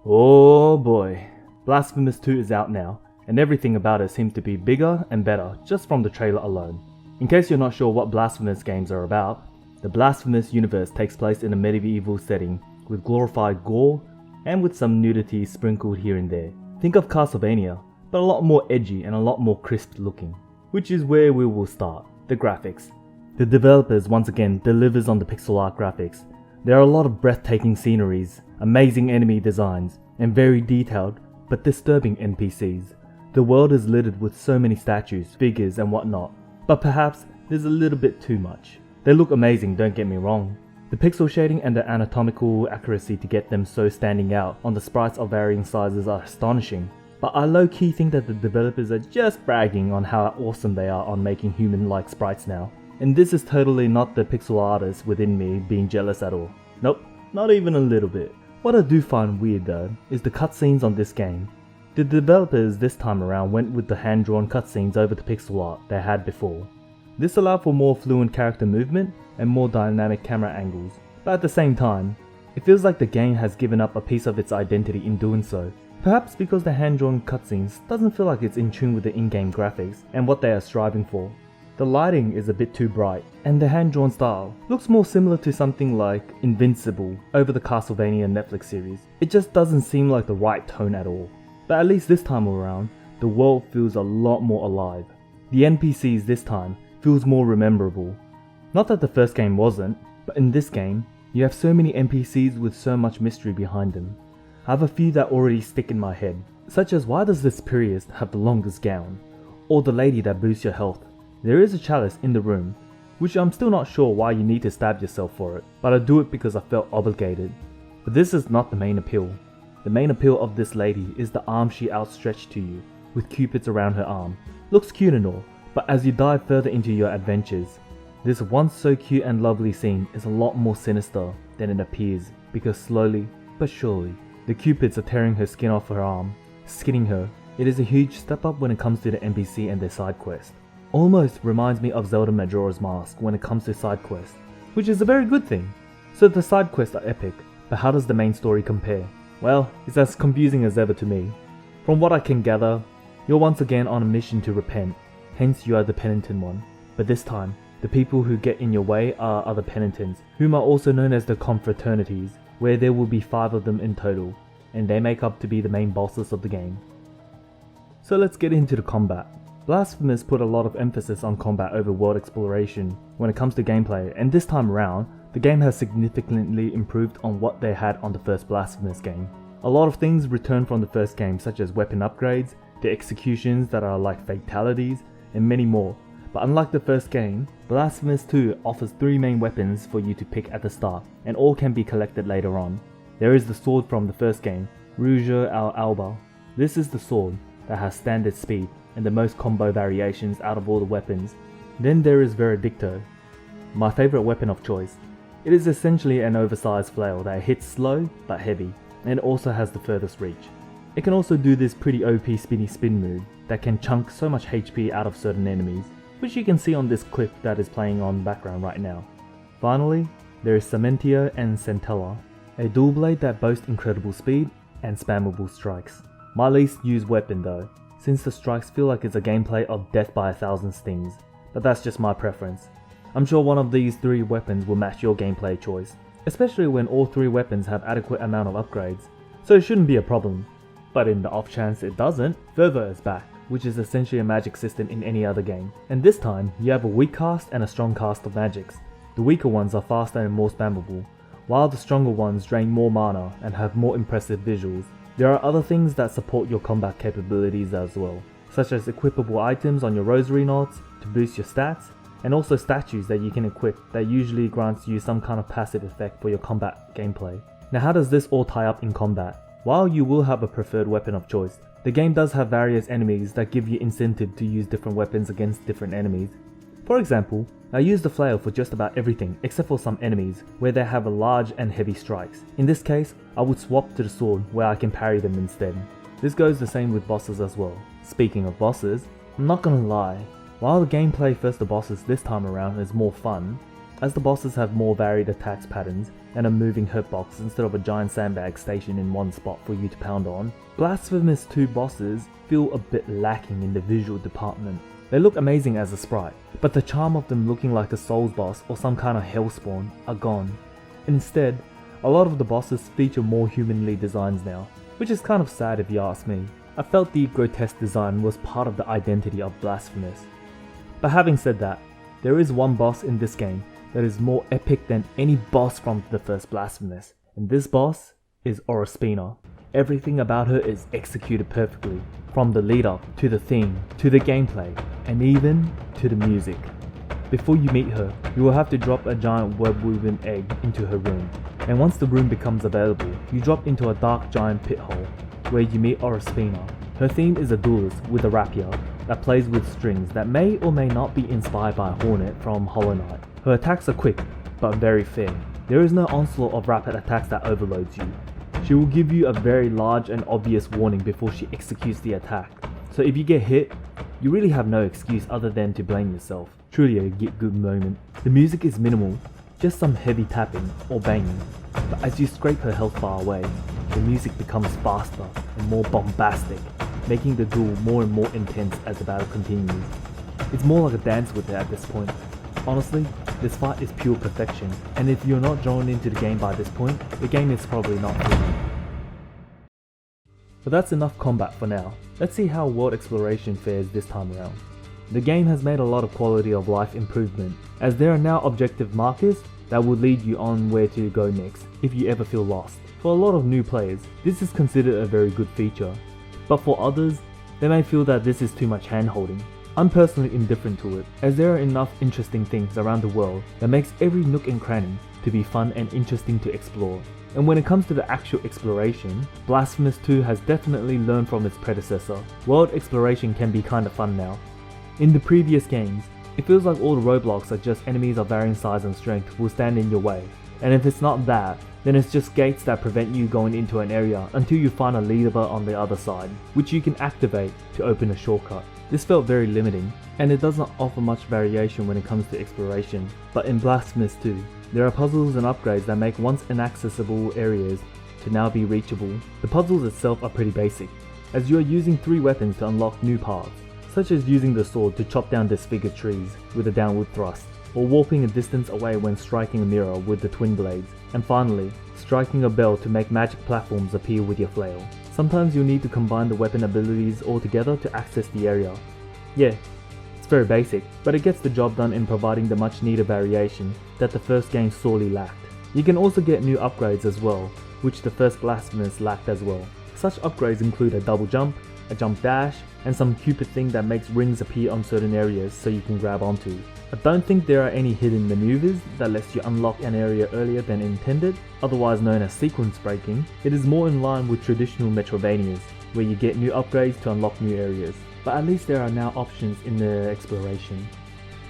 Oh boy, Blasphemous 2 is out now, and everything about it seems to be bigger and better just from the trailer alone. In case you're not sure what Blasphemous games are about, the Blasphemous universe takes place in a medieval setting with glorified gore and with some nudity sprinkled here and there. Think of Castlevania, but a lot more edgy and a lot more crisp looking, which is where we will start, the graphics. The developers once again delivers on the pixel art graphics. There are a lot of breathtaking sceneries, amazing enemy designs, and very detailed but disturbing NPCs. The world is littered with so many statues, figures and whatnot, but perhaps there's a little bit too much. They look amazing, don't get me wrong. The pixel shading and the anatomical accuracy to get them so standing out on the sprites of varying sizes are astonishing, but I low-key think that the developers are just bragging on how awesome they are on making human-like sprites now. And this is totally not the pixel artist within me being jealous at all. Nope, not even a little bit. What I do find weird though, is the cutscenes on this game. The developers this time around went with the hand-drawn cutscenes over the pixel art they had before. This allowed for more fluent character movement and more dynamic camera angles, but at the same time, it feels like the game has given up a piece of its identity in doing so. Perhaps because the hand-drawn cutscenes doesn't feel like it's in tune with the in-game graphics and what they are striving for. The lighting is a bit too bright, and the hand-drawn style looks more similar to something like Invincible over the Castlevania Netflix series. It just doesn't seem like the right tone at all. But at least this time around, the world feels a lot more alive. The NPCs this time feels more rememberable. Not that the first game wasn't, but in this game, you have so many NPCs with so much mystery behind them. I have a few that already stick in my head, such as why does this priest have the longest gown? Or the lady that boosts your health. There is a chalice in the room, which I'm still not sure why you need to stab yourself for it, but I do it because I felt obligated. But this is not the main appeal. The main appeal of this lady is the arm she outstretched to you, with cupids around her arm. Looks cute and all, but as you dive further into your adventures, this once so cute and lovely scene is a lot more sinister than it appears, because slowly but surely, the cupids are tearing her skin off her arm, skinning her. It is a huge step up when it comes to the NPC and their side quest. Almost reminds me of Zelda Majora's Mask when it comes to side quests, which is a very good thing. So the side quests are epic, but how does the main story compare? Well, it's as confusing as ever to me. From what I can gather, you're once again on a mission to repent, hence you are the penitent one. But this time, the people who get in your way are other penitents, whom are also known as the confraternities, where there will be 5 of them in total, and they make up to be the main bosses of the game. So let's get into the combat. Blasphemous put a lot of emphasis on combat over world exploration when it comes to gameplay, and this time around, the game has significantly improved on what they had on the first Blasphemous game. A lot of things return from the first game, such as weapon upgrades, the executions that are like fatalities, and many more. But unlike the first game, Blasphemous 2 offers 3 main weapons for you to pick at the start, and all can be collected later on. There is the sword from the first game, Ruger al Alba. This is the sword that has standard speed and the most combo variations out of all the weapons. Then there is Veredicto, my favorite weapon of choice. It is essentially an oversized flail that hits slow but heavy, and it also has the furthest reach. It can also do this pretty OP spinny spin move that can chunk so much HP out of certain enemies, which you can see on this clip that is playing on background right now. Finally, there is Cementio and Centella, a dual blade that boasts incredible speed and spammable strikes. My least used weapon though, since the strikes feel like it's a gameplay of death by 1,000 stings, but that's just my preference. I'm sure one of these 3 weapons will match your gameplay choice, especially when all 3 weapons have adequate amount of upgrades, so it shouldn't be a problem. But in the off chance it doesn't, Fervor is back, which is essentially a magic system in any other game, and this time you have a weak cast and a strong cast of magics. The weaker ones are faster and more spammable, while the stronger ones drain more mana and have more impressive visuals. There are other things that support your combat capabilities as well, such as equipable items on your rosary knots to boost your stats, and also statues that you can equip that usually grants you some kind of passive effect for your combat gameplay. Now how does this all tie up in combat? While you will have a preferred weapon of choice, the game does have various enemies that give you incentive to use different weapons against different enemies. For example, I use the flail for just about everything except for some enemies where they have a large and heavy strikes. In this case, I would swap to the sword where I can parry them instead. This goes the same with bosses as well. Speaking of bosses, I'm not gonna lie, while the gameplay versus the bosses this time around is more fun, as the bosses have more varied attacks patterns and a moving hitbox instead of a giant sandbag stationed in one spot for you to pound on. Blasphemous 2 bosses feel a bit lacking in the visual department. They look amazing as a sprite, but the charm of them looking like a Souls boss or some kind of hellspawn are gone. Instead, a lot of the bosses feature more humanly designs now, which is kind of sad if you ask me. I felt the grotesque design was part of the identity of Blasphemous. But having said that, there is one boss in this game that is more epic than any boss from the first Blasphemous, and this boss is Orospina. Everything about her is executed perfectly, from the lead up, to the theme, to the gameplay, and even to the music. Before you meet her, you will have to drop a giant web-woven egg into her room, and once the room becomes available, you drop into a dark giant pit hole, where you meet Orospina. Her theme is a duelist with a rapier that plays with strings that may or may not be inspired by Hornet from Hollow Knight. Her attacks are quick, but very fair. There is no onslaught of rapid attacks that overloads you. She will give you a very large and obvious warning before she executes the attack. So if you get hit, you really have no excuse other than to blame yourself. Truly a get good moment. The music is minimal, just some heavy tapping or banging, but as you scrape her health bar away, the music becomes faster and more bombastic, making the duel more and more intense as the battle continues. It's more like a dance with her at this point. Honestly, this fight is pure perfection, and if you're not drawn into the game by this point, the game is probably not for you. But that's enough combat for now. Let's see how world exploration fares this time around. The game has made a lot of quality of life improvement, as there are now objective markers that will lead you on where to go next if you ever feel lost. For a lot of new players, this is considered a very good feature, but for others, they may feel that this is too much hand-holding. I'm personally indifferent to it, as there are enough interesting things around the world that makes every nook and cranny to be fun and interesting to explore. And when it comes to the actual exploration, Blasphemous 2 has definitely learned from its predecessor. World exploration can be kinda fun now. In the previous games, it feels like all the roadblocks are just enemies of varying size and strength will stand in your way, and if it's not that, then it's just gates that prevent you going into an area until you find a lever on the other side, which you can activate to open a shortcut. This felt very limiting, and it doesn't offer much variation when it comes to exploration, but in Blasphemous 2, there are puzzles and upgrades that make once inaccessible areas to now be reachable. The puzzles itself are pretty basic, as you are using 3 weapons to unlock new paths, such as using the sword to chop down disfigured trees with a downward thrust, or warping a distance away when striking a mirror with the twin blades, and finally, striking a bell to make magic platforms appear with your flail. Sometimes you'll need to combine the weapon abilities all together to access the area. Yeah, it's very basic, but it gets the job done in providing the much needed variation that the first game sorely lacked. You can also get new upgrades as well, which the first Blasphemous lacked as well. Such upgrades include a double jump, a jump dash, and some cupid thing that makes rings appear on certain areas so you can grab onto. I don't think there are any hidden maneuvers that lets you unlock an area earlier than intended, otherwise known as sequence breaking. It is more in line with traditional Metroidvanias, where you get new upgrades to unlock new areas, but at least there are now options in the exploration.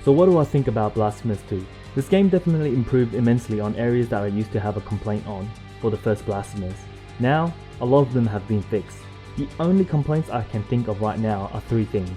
So what do I think about Blasphemous 2? This game definitely improved immensely on areas that I used to have a complaint on for the first Blasphemous. Now, a lot of them have been fixed. The only complaints I can think of right now are 3 things.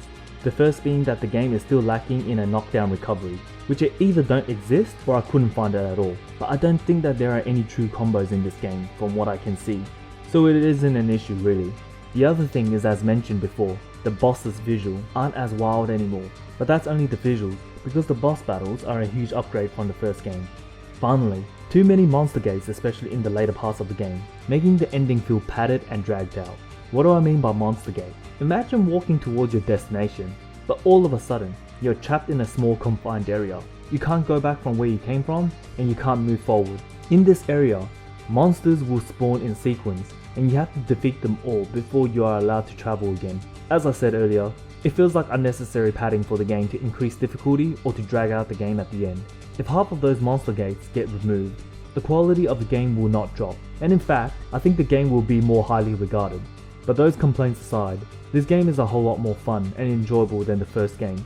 The first being that the game is still lacking in a knockdown recovery, which either don't exist or I couldn't find it at all. But I don't think that there are any true combos in this game from what I can see, so it isn't an issue really. The other thing is, as mentioned before, the boss's visuals aren't as wild anymore, but that's only the visuals, because the boss battles are a huge upgrade from the first game. Finally, too many monster gates, especially in the later parts of the game, making the ending feel padded and dragged out. What do I mean by monster gate? Imagine walking towards your destination, but all of a sudden, you're trapped in a small confined area. You can't go back from where you came from, and you can't move forward. In this area, monsters will spawn in sequence, and you have to defeat them all before you are allowed to travel again. As I said earlier, it feels like unnecessary padding for the game to increase difficulty or to drag out the game at the end. If half of those monster gates get removed, the quality of the game will not drop, and in fact, I think the game will be more highly regarded. But those complaints aside, this game is a whole lot more fun and enjoyable than the first game.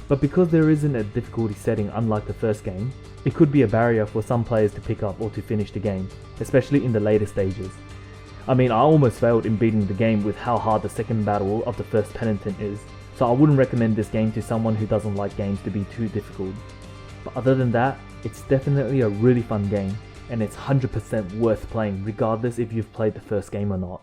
But because there isn't a difficulty setting unlike the first game, it could be a barrier for some players to pick up or to finish the game, especially in the later stages. I mean, I almost failed in beating the game with how hard the second battle of the first penitent is, so I wouldn't recommend this game to someone who doesn't like games to be too difficult. But other than that, It's definitely a really fun game, and it's 100% worth playing regardless if you've played the first game or not.